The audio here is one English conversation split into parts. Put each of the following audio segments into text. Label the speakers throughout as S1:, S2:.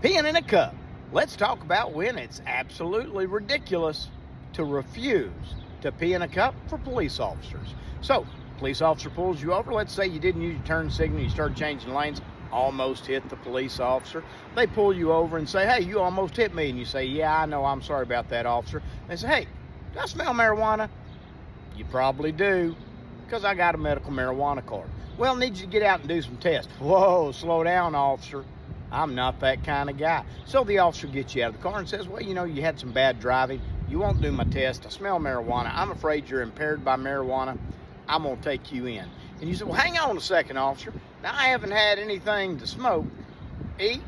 S1: Peeing in a cup. Let's talk about when it's absolutely ridiculous to refuse to pee in a cup for police officers. So, police officer pulls you over. Let's say you didn't use your turn signal, you started changing lanes, almost hit the police officer. They pull you over and say, hey, you almost hit me. And you say, yeah, I know, I'm sorry about that, officer. They say, hey, do I smell marijuana? You probably do, because I got a medical marijuana card. Well, I need you to get out and do some tests. Whoa, slow down, officer. I'm not that kind of guy. So the officer gets you out of the car and says, well, you know, you had some bad driving. You won't do my test. I smell marijuana. I'm afraid you're impaired by marijuana. I'm going to take you in. And you say, well, hang on a second, officer. Now, I haven't had anything to smoke, eat,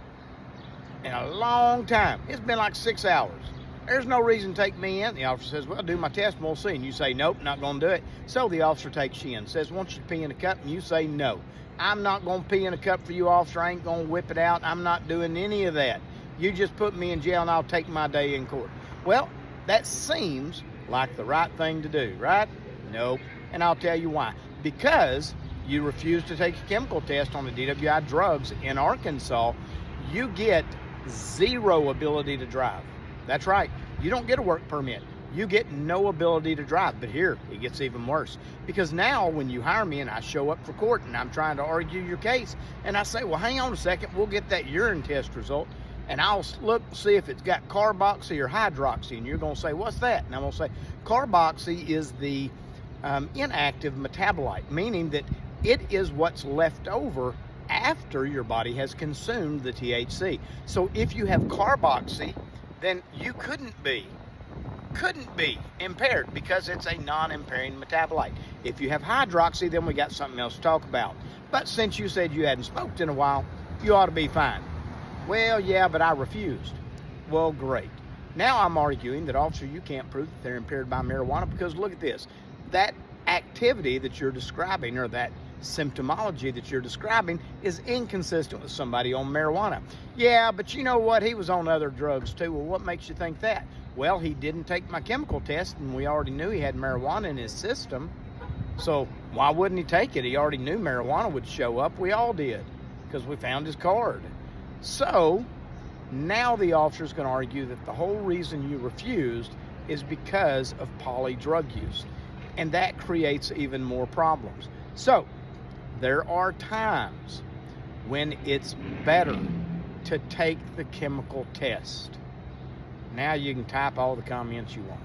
S1: in a long time. It's been like 6 hours. There's no reason to take me in. The officer says, well, do my test and we'll see. And you say, nope, not going to do it. So the officer takes you in, says, won't you pee in a cup? And you say, no. I'm not going to pee in a cup for you, officer. I ain't going to whip it out. I'm not doing any of that. You just put me in jail and I'll take my day in court. Well, that seems like the right thing to do, right? Nope. And I'll tell you why. Because you refuse to take a chemical test on the DWI drugs in Arkansas, you get zero ability to drive. That's right. You don't get a work permit. You get no ability to drive. But here, it gets even worse. Because now when you hire me and I show up for court and I'm trying to argue your case, and I say, well, hang on a second, we'll get that urine test result, and I'll look, see if it's got carboxy or hydroxy. And you're going to say, what's that? And I'm going to say, carboxy is the inactive metabolite, meaning that it is what's left over after your body has consumed the THC. So if you have carboxy, then you couldn't be impaired because it's a non-impairing metabolite. If you have hydroxy, then we got something else to talk about. But since you said you hadn't smoked in a while, you ought to be fine. Well, yeah, but I refused. Well, great. Now I'm arguing that, officer, you can't prove that they're impaired by marijuana because look at this. That activity that you're describing, or that symptomology that you're describing, is inconsistent with somebody on marijuana. Yeah, but you know what? He was on other drugs too. Well, what makes you think that? Well, he didn't take my chemical test, and we already knew he had marijuana in his system. So why wouldn't he take it? He already knew marijuana would show up. We all did, because we found his card. So now the officer's going to argue that the whole reason you refused is because of poly drug use. And that creates even more problems. So there are times when it's better to take the chemical test. Now you can type all the comments you want.